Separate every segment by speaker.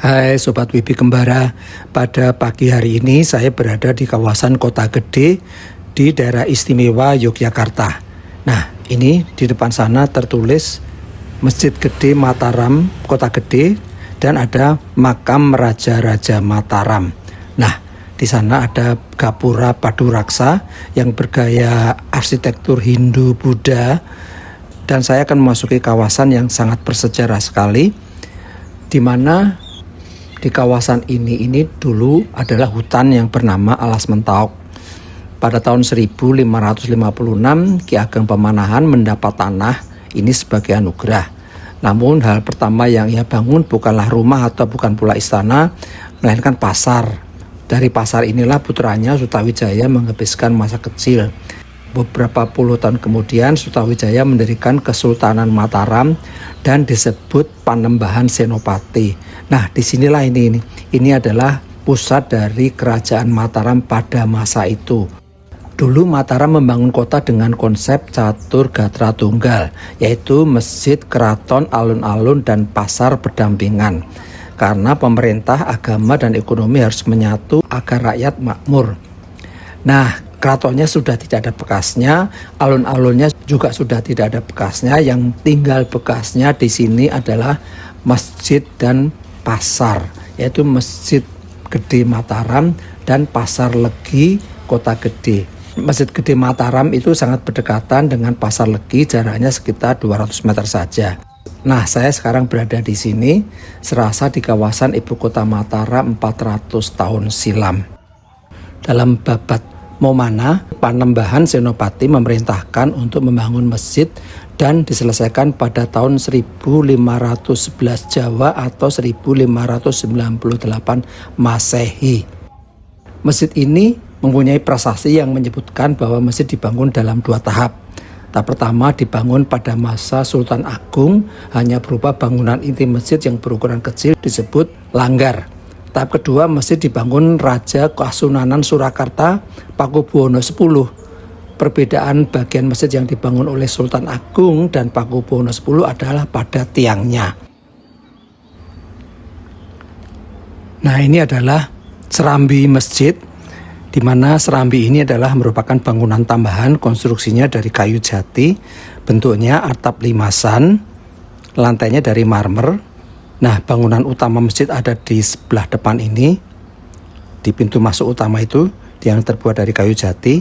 Speaker 1: Hai Sobat Wibi Kembara, pada pagi hari ini saya berada di kawasan Kota Gede di daerah istimewa Yogyakarta. Nah, ini di depan sana tertulis Masjid Gede Mataram Kota Gede dan ada makam Raja-Raja Mataram. Nah, di sana ada gapura Paduraksa yang bergaya arsitektur Hindu-Buddha, dan saya akan memasuki kawasan yang sangat bersejarah sekali, di mana di kawasan ini dulu adalah hutan yang bernama Alas Mentaok. Pada tahun 1556, Ki Ageng Pemanahan mendapat tanah ini sebagai anugerah. Namun hal pertama yang ia bangun bukanlah rumah atau bukan pula istana, melainkan pasar. Dari pasar inilah putranya Sutawijaya menghabiskan masa kecil. Beberapa puluh tahun kemudian Sutawijaya mendirikan Kesultanan Mataram dan disebut Panembahan Senopati. Nah, disinilah ini adalah pusat dari kerajaan Mataram pada masa itu. Dulu Mataram membangun kota dengan konsep catur gatra tunggal, yaitu masjid, keraton, alun-alun, dan pasar berdampingan. Karena pemerintah, agama, dan ekonomi harus menyatu agar rakyat makmur. Nah, keratonnya sudah tidak ada bekasnya, alun-alunnya juga sudah tidak ada bekasnya. Yang tinggal bekasnya di sini adalah masjid dan pasar, yaitu Masjid Gede Mataram dan Pasar Legi Kota Gede. Masjid Gede Mataram itu sangat berdekatan dengan Pasar Legi, jaraknya sekitar 200 meter saja. Nah, saya sekarang berada di sini, serasa di kawasan ibu kota Mataram 400 tahun silam. Dalam babat Momana, Panembahan Senopati memerintahkan untuk membangun masjid dan diselesaikan pada tahun 1511 Jawa atau 1598 Masehi. Masjid ini mempunyai prasasti yang menyebutkan bahwa masjid dibangun dalam 2 tahap. Tahap pertama dibangun pada masa Sultan Agung, hanya berupa bangunan inti masjid yang berukuran kecil disebut langgar. Tahap kedua, masjid dibangun Raja Kasunanan Surakarta Pakubuwono X. Perbedaan bagian masjid yang dibangun oleh Sultan Agung dan Pakubuwono X adalah pada tiangnya. Nah, ini adalah serambi masjid, di mana serambi ini adalah merupakan bangunan tambahan, konstruksinya dari kayu jati, bentuknya atap limasan, lantainya dari marmer. Nah, bangunan utama masjid ada di sebelah depan ini, di pintu masuk utama itu yang terbuat dari kayu jati.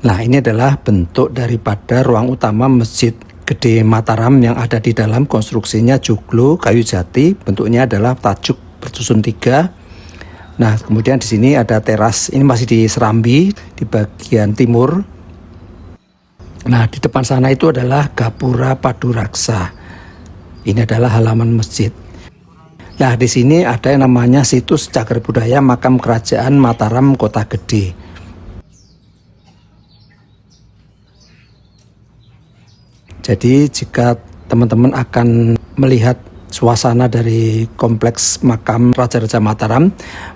Speaker 1: Nah, ini adalah bentuk daripada ruang utama Masjid Gede Mataram yang ada di dalam. Konstruksinya joglo kayu jati, bentuknya adalah tajuk bersusun 3. Nah, kemudian di sini ada teras, ini masih di serambi di bagian timur. Nah, di depan sana itu adalah gapura Paduraksa. Ini adalah halaman masjid. Nah, di sini ada yang namanya situs cagar budaya makam kerajaan Mataram Kota Gede. Jadi jika teman-teman akan melihat suasana dari kompleks makam Raja-Raja Mataram,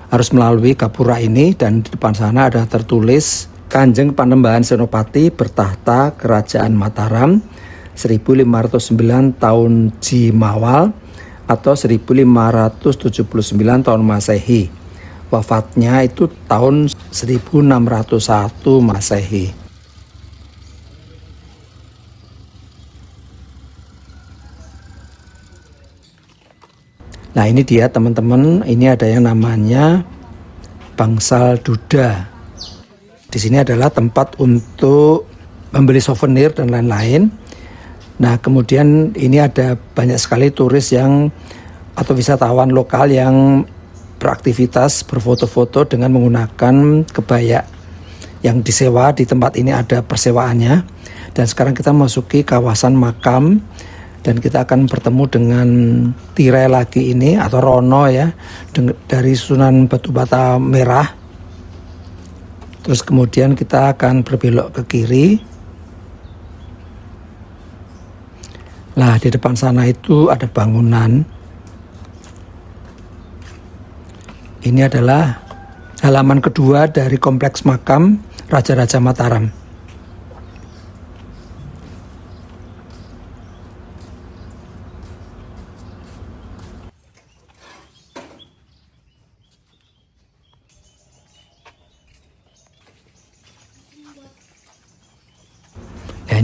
Speaker 1: harus melalui gapura ini, dan di depan sana ada tertulis Kanjeng Panembahan Senopati bertahta Kerajaan Mataram 1509 tahun Jimawal atau 1579 tahun Masehi. Wafatnya itu tahun 1601 Masehi. Nah, ini dia teman-teman, ini ada yang namanya bangsal duda. Di sini adalah tempat untuk membeli souvenir dan lain-lain. Nah, kemudian ini ada banyak sekali turis yang atau wisatawan lokal yang beraktivitas berfoto-foto dengan menggunakan kebaya yang disewa. Di tempat ini ada persewaannya. Dan sekarang kita memasuki kawasan makam, dan kita akan bertemu dengan tirai lagi ini atau rono ya, dari Sunan Batu Bata Merah. Terus kemudian kita akan berbelok ke kiri. Nah, di depan sana itu ada bangunan. Ini adalah halaman kedua dari kompleks makam Raja-Raja Mataram.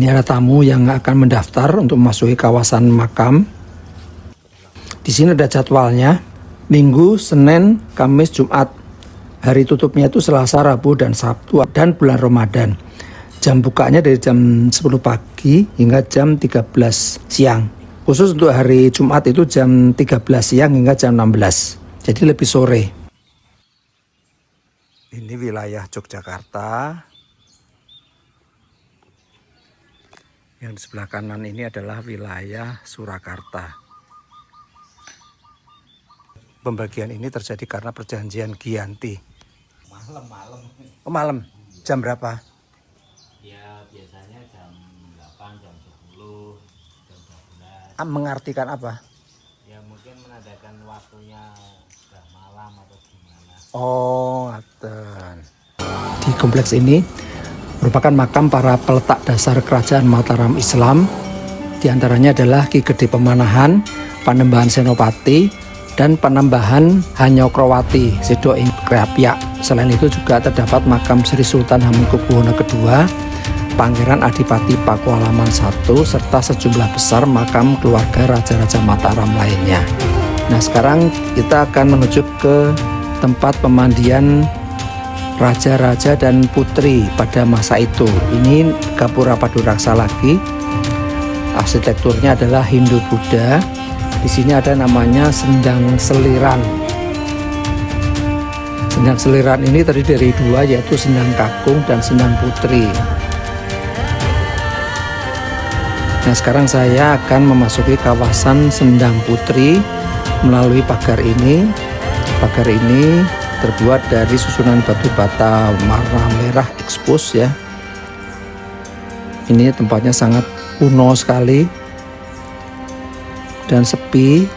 Speaker 1: ini ada tamu yang akan mendaftar untuk memasuki kawasan makam. Di sini ada jadwalnya, Minggu, Senin, Kamis, Jumat. Hari tutupnya itu Selasa, Rabu, dan Sabtu, dan bulan Ramadan. Jam bukanya dari jam 10 pagi hingga jam 13 siang. Khusus untuk hari Jumat itu jam 13 siang hingga jam 16. Jadi lebih sore. Ini wilayah Yogyakarta. Yang di sebelah kanan ini adalah wilayah Surakarta. Pembagian ini terjadi karena perjanjian Giyanti.
Speaker 2: Malam-malam.
Speaker 1: Oh, malam. Jam berapa?
Speaker 2: Ya biasanya jam 8, jam 10, jam 12.
Speaker 1: Mengartikan apa?
Speaker 2: Ya mungkin menandakan waktunya sudah malam atau gimana.
Speaker 1: Oh, ngaten. Di kompleks ini merupakan makam para peletak dasar kerajaan Mataram Islam. Di antaranya adalah Ki Gede Pemanahan, Panembahan Senopati, dan Panembahan Hanyokrowati Sedo ing Kreapyak. Selain itu juga terdapat makam Sri Sultan Hamengkubuwono II, Pangeran Adipati Pakualaman I, serta sejumlah besar makam keluarga Raja-Raja Mataram lainnya. Nah, sekarang kita akan menuju ke tempat pemandian raja-raja dan putri pada masa itu. Ini Gapura Paduraksa lagi. Arsitekturnya adalah Hindu-Buddha. Di sini ada namanya Sendang Seliran. Sendang Seliran ini terdiri dari dua, yaitu Sendang Kakung dan Sendang Putri. Nah, sekarang saya akan memasuki kawasan Sendang Putri melalui pagar ini. Pagar ini terbuat dari susunan batu bata warna merah ekspos ya. Ini tempatnya sangat kuno sekali dan sepi.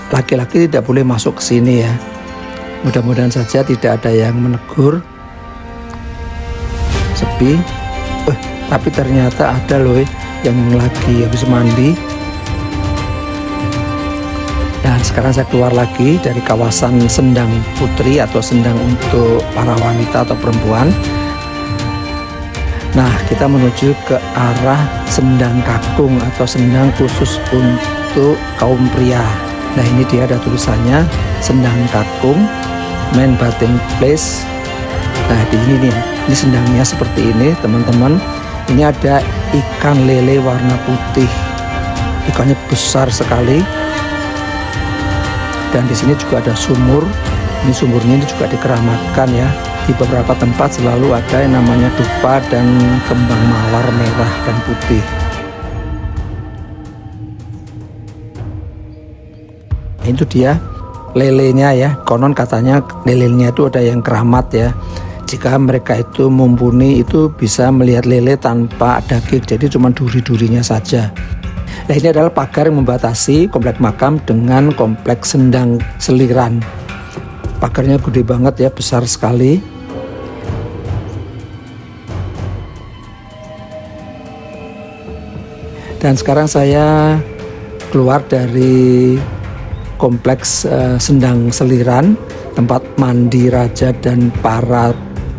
Speaker 1: Laki-laki tidak boleh masuk ke sini ya. Mudah-mudahan saja tidak ada yang menegur. Sepi. Tapi ternyata ada loh yang lagi habis mandi. Dan sekarang saya keluar lagi dari kawasan Sendang Putri atau sendang untuk para wanita atau perempuan. Nah, kita menuju ke arah Sendang Kakung atau sendang khusus untuk kaum pria. Nah, ini dia ada tulisannya Sendang Kakung, Main Bathing Place. Nah, di ini nih, ini sendangnya seperti ini, teman-teman. Ini ada ikan lele warna putih. Ikannya besar sekali. Dan di sini juga ada sumur. Ini sumurnya ini juga dikeramatkan ya. Di beberapa tempat selalu ada yang namanya dupa dan kembang mawar merah dan putih. Itu dia lelenya ya. Konon katanya lelenya itu ada yang keramat ya. Jika mereka itu mumpuni itu bisa melihat lele tanpa daging, jadi cuma duri-durinya saja. Nah, ini adalah pagar yang membatasi kompleks makam dengan kompleks Sendang Seliran. Pagarnya gede banget ya, besar sekali. Dan sekarang saya keluar dari kompleks Sendang Seliran, tempat mandi raja dan para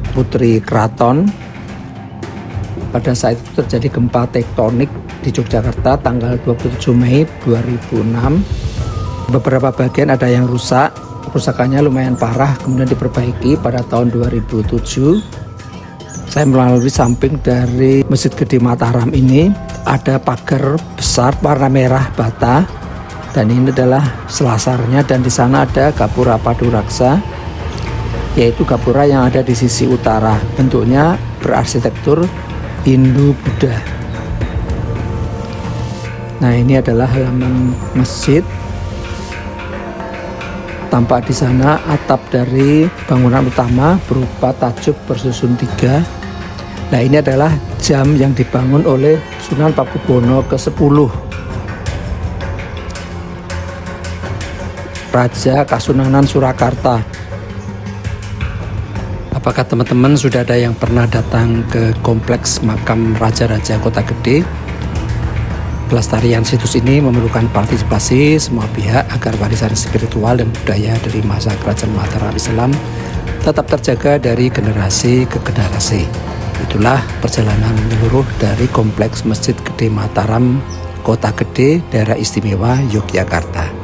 Speaker 1: putri keraton. Pada saat itu terjadi gempa tektonik di Yogyakarta tanggal 27 Mei 2006. Beberapa bagian ada yang rusak, kerusakannya lumayan parah, kemudian diperbaiki pada tahun 2007. Saya melalui samping dari Masjid Gede Mataram ini, ada pagar besar warna merah bata, dan ini adalah selasarnya, dan di sana ada Gapura Paduraksa, yaitu gapura yang ada di sisi utara. Bentuknya berarsitektur Hindu-Buddha. Nah, ini adalah halaman masjid. Tampak di sana atap dari bangunan utama berupa tajuk bersusun 3. Nah, ini adalah jam yang dibangun oleh Sunan Pakubuwono ke-10, Raja Kasunanan Surakarta. Apakah teman-teman sudah ada yang pernah datang ke kompleks makam Raja-Raja Kota Gede? Pelestarian situs ini memerlukan partisipasi semua pihak agar warisan spiritual dan budaya dari masa kerajaan Mataram Islam tetap terjaga dari generasi ke generasi. Itulah perjalanan menyeluruh dari Kompleks Masjid Gede Mataram, Kota Gede, Daerah Istimewa Yogyakarta.